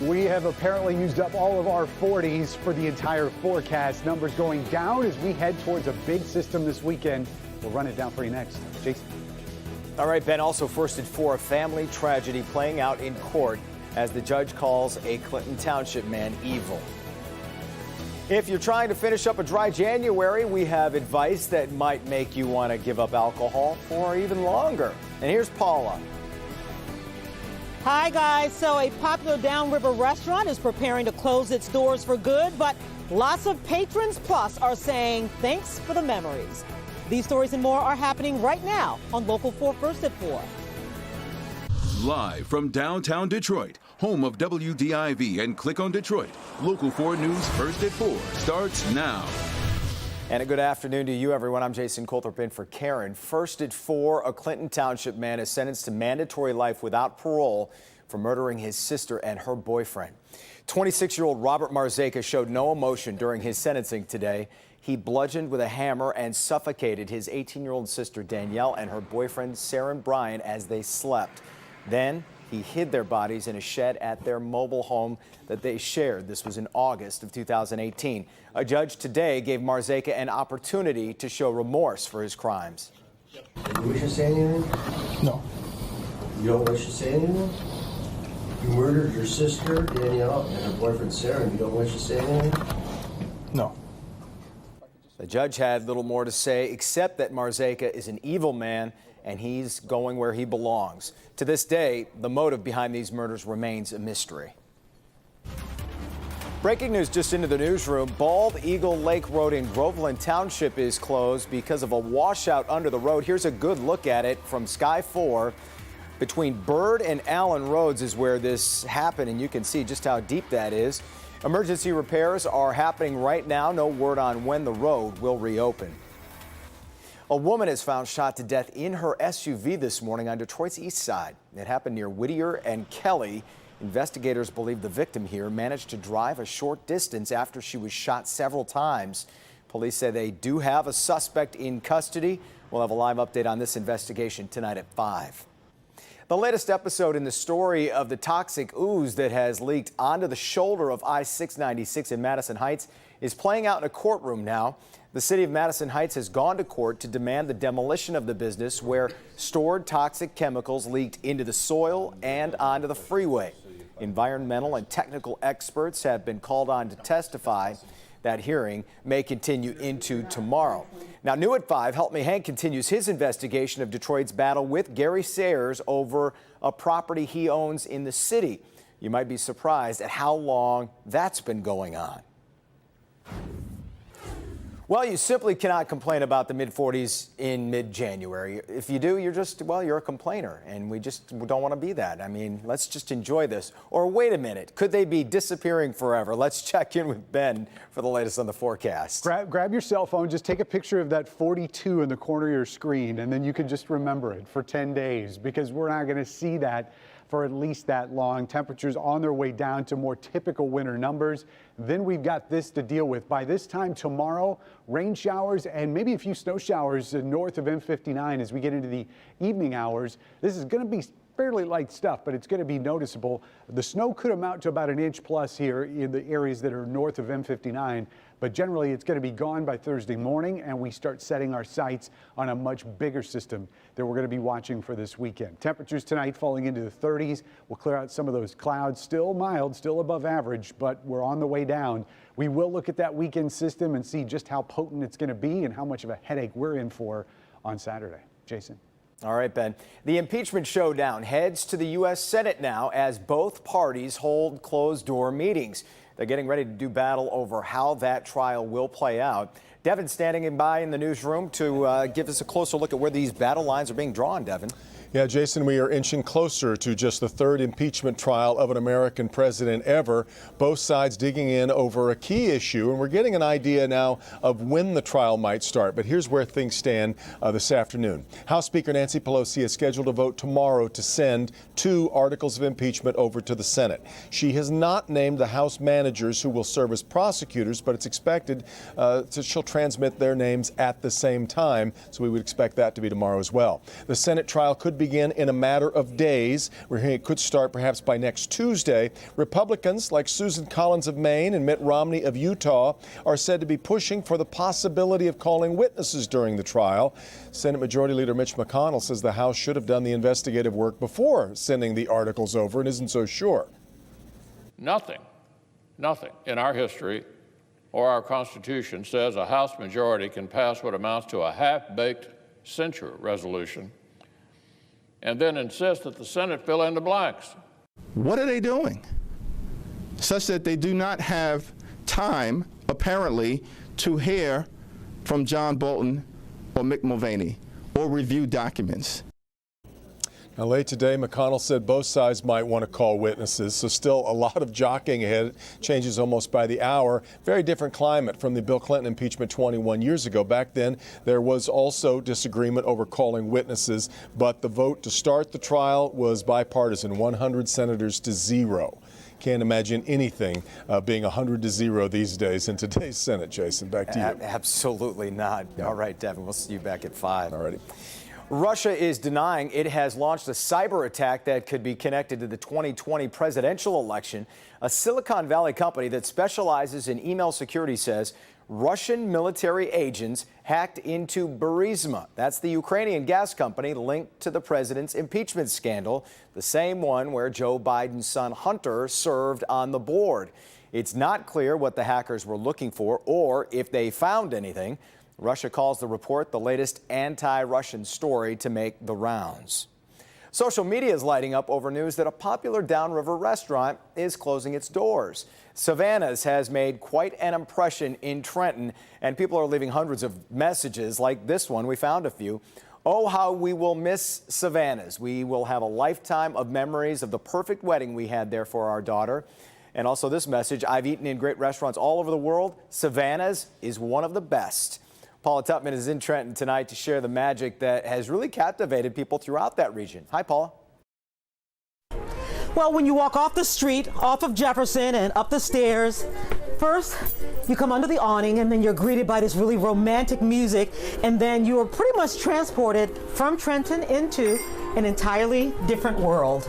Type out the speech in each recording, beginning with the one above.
We have apparently used up all of our 40s for the entire forecast. Numbers going down as we head towards a big system this weekend. We'll run it down for you next. Jason. All right, Ben, also first at 4, a family tragedy playing out in court as the judge calls a Clinton Township man evil. If you're trying to finish up a dry January, we have advice that might make you want to give up alcohol for even longer. And here's Paula. Hi, guys. So a popular downriver restaurant is preparing to close its doors for good, but lots of patrons plus are saying thanks for the memories. These stories and more are happening right now on Local 4 First at 4. Live from downtown Detroit, home of WDIV and Click on Detroit, Local 4 News First at 4 starts now. And a good afternoon to you, everyone. I'm Jason Colthorpe in for Karen. First at 4, a Clinton Township man is sentenced to mandatory life without parole for murdering his sister and her boyfriend. 26-year-old Robert Marzeka showed no emotion during his sentencing today. He bludgeoned with a hammer and suffocated his 18-year-old sister Danielle and her boyfriend Saren Bryan as they slept. Then he hid their bodies in a shed at their mobile home that they shared. This was in August of 2018. A judge today gave Marzeka an opportunity to show remorse for his crimes. Do you wish to say anything? No. You don't wish to say anything? You murdered your sister, Danielle, and her boyfriend, Sarah, and you don't wish to say anything? No. The judge had little more to say, except that Marzeka is an evil man and he's going where he belongs. To this day, the motive behind these murders remains a mystery. Breaking news just into the newsroom. Bald Eagle Lake Road in Groveland Township is closed because of a washout under the road. Here's a good look at it from Sky 4. Between Bird and Allen Roads is where this happened, and you can see just how deep that is. Emergency repairs are happening right now. No word on when the road will reopen. A woman is found shot to death in her SUV this morning on Detroit's east side. It happened near Whittier and Kelly. Investigators believe the victim here managed to drive a short distance after she was shot several times. Police say they do have a suspect in custody. We'll have a live update on this investigation tonight at 5. The latest episode in the story of the toxic ooze that has leaked onto the shoulder of I-696 in Madison Heights is playing out in a courtroom now. The city of Madison Heights has gone to court to demand the demolition of the business where stored toxic chemicals leaked into the soil and onto the freeway. Environmental and technical experts have been called on to testify. That hearing may continue into tomorrow. Now, new at 5, Help Me Hank continues his investigation of Detroit's battle with Gary Sayers over a property he owns in the city. You might be surprised at how long that's been going on. Well, you simply cannot complain about the mid-40s in mid-January. If you do, you're a complainer, and we just don't want to be that. I mean, let's just enjoy this. Or wait a minute, could they be disappearing forever? Let's check in with Ben for the latest on the forecast. Grab your cell phone, just take a picture of that 42 in the corner of your screen, and then you can just remember it for 10 days, because we're not going to see that for at least that long. Temperatures on their way down to more typical winter numbers. Then we've got this to deal with. By this time tomorrow, rain showers and maybe a few snow showers north of M59 as we get into the evening hours. This is going to be fairly light stuff, but it's going to be noticeable. The snow could amount to about an inch plus here in the areas that are north of M59, but generally it's going to be gone by Thursday morning, and we start setting our sights on a much bigger system that we're going to be watching for this weekend. Temperatures tonight falling into the 30s. We'll clear out some of those clouds. Still mild, still above average, but we're on the way down. We will look at that weekend system and see just how potent it's going to be and how much of a headache we're in for on Saturday. Jason. All right, Ben. The impeachment showdown heads to the U.S. Senate now as both parties hold closed-door meetings. They're getting ready to do battle over how that trial will play out. Devin standing by in the newsroom to give us a closer look at where these battle lines are being drawn, Devin. Yeah, Jason, we are inching closer to just the third impeachment trial of an American president ever. Both sides digging in over a key issue, and we're getting an idea now of when the trial might start. But here's where things stand this afternoon. House Speaker Nancy Pelosi is scheduled to vote tomorrow to send 2 articles of impeachment over to the Senate. She has not named the House managers who will serve as prosecutors, but it's expected she'll transmit their names at the same time, so we would expect that to be tomorrow as well. The Senate trial could be begin in a matter of days. We're hearing it could start perhaps by next Tuesday. Republicans like Susan Collins of Maine and Mitt Romney of Utah are said to be pushing for the possibility of calling witnesses during the trial. Senate Majority Leader Mitch McConnell says the House should have done the investigative work before sending the articles over and isn't so sure. Nothing in our history or our Constitution says a House majority can pass what amounts to a half-baked censure resolution and then insist that the Senate fill in the blanks. What are they doing? Such that they do not have time, apparently, to hear from John Bolton or Mick Mulvaney or review documents. Now, late today, McConnell said both sides might want to call witnesses, so still a lot of jockeying ahead. Changes almost by the hour. Very different climate from the Bill Clinton impeachment 21 years ago. Back then, there was also disagreement over calling witnesses, but the vote to start the trial was bipartisan, 100 senators to 0. Can't imagine anything being 100 to 0 these days in today's Senate. Jason, back to you. Absolutely not. Yeah. All right, Devin, we'll see you back at 5. All righty. Russia is denying it has launched a cyber attack that could be connected to the 2020 presidential election. A Silicon Valley company that specializes in email security says Russian military agents hacked into Burisma. That's the Ukrainian gas company linked to the president's impeachment scandal, the same one where Joe Biden's son Hunter served on the board. It's not clear what the hackers were looking for or if they found anything. Russia calls the report the latest anti-Russian story to make the rounds. Social media is lighting up over news that a popular downriver restaurant is closing its doors. Savannahs has made quite an impression in Trenton, and people are leaving hundreds of messages like this one. We found a few. Oh, how we will miss Savannahs. We will have a lifetime of memories of the perfect wedding we had there for our daughter. And also this message, I've eaten in great restaurants all over the world. Savannahs is one of the best. Paula Tutman is in Trenton tonight to share the magic that has really captivated people throughout that region. Hi, Paula. Well, when you walk off the street, off of Jefferson and up the stairs, first you come under the awning and then you're greeted by this really romantic music, and then you are pretty much transported from Trenton into an entirely different world.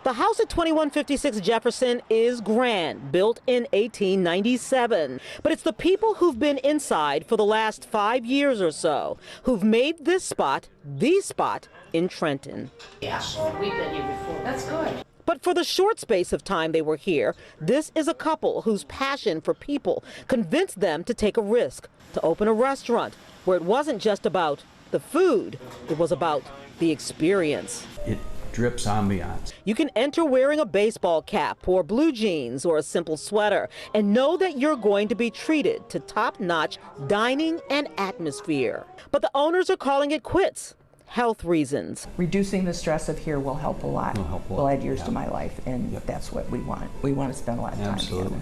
The house at 2156 Jefferson is grand, built in 1897. But it's the people who've been inside for the last 5 years or so who've made this spot the spot in Trenton. Yeah, we've been here before. That's good. But for the short space of time they were here, this is a couple whose passion for people convinced them to take a risk, to open a restaurant where it wasn't just about the food, it was about the experience. It drips ambiance. You can enter wearing a baseball cap or blue jeans or a simple sweater and know that you're going to be treated to top-notch dining and atmosphere. But the owners are calling it quits. Health reasons. Reducing the stress of here will help a lot. Will add years to my life, and that's what we want. We want to spend a lot of time together.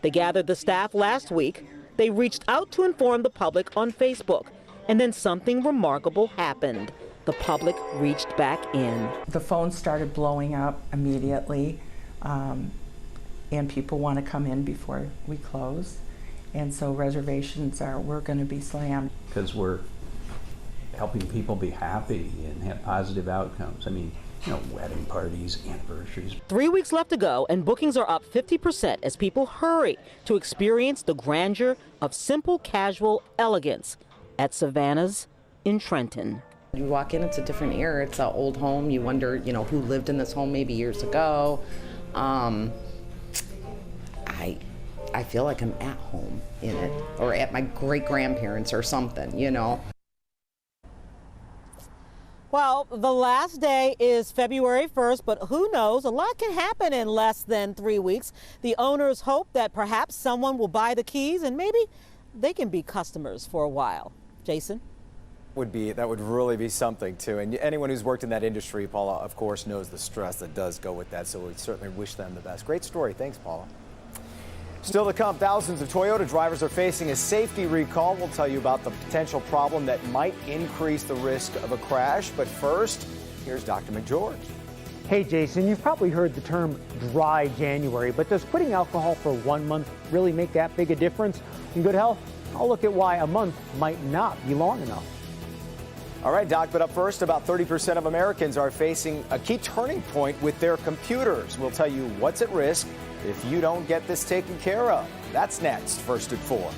They gathered the staff last week. They reached out to inform the public on Facebook, and then something remarkable happened. The public reached back in. The phone started blowing up immediately, and people want to come in before we close. And so reservations we're going to be slammed. Because we're helping people be happy and have positive outcomes. I mean, you know, wedding parties, anniversaries. 3 weeks left to go, and bookings are up 50% as people hurry to experience the grandeur of simple, casual elegance at Savannahs in Trenton. You walk in, it's a different era. It's an old home. You wonder, who lived in this home maybe years ago. I feel like I'm at home in it, or at my great-grandparents or something, Well, the last day is February 1st, but who knows? A lot can happen in less than 3 weeks. The owners hope that perhaps someone will buy the keys and maybe they can be customers for a while. Jason? That would really be something, too. And anyone who's worked in that industry, Paula, of course, knows the stress that does go with that. So we certainly wish them the best. Great story. Thanks, Paula. Still to come, thousands of Toyota drivers are facing a safety recall. We'll tell you about the potential problem that might increase the risk of a crash. But first, here's Dr. McGeorge. Hey, Jason, you've probably heard the term dry January, but does quitting alcohol for 1 month really make that big a difference in good health? I'll look at why a month might not be long enough. All right, Doc, but up first, about 30% of Americans are facing a key turning point with their computers. We'll tell you what's at risk if you don't get this taken care of. That's next, first at 4.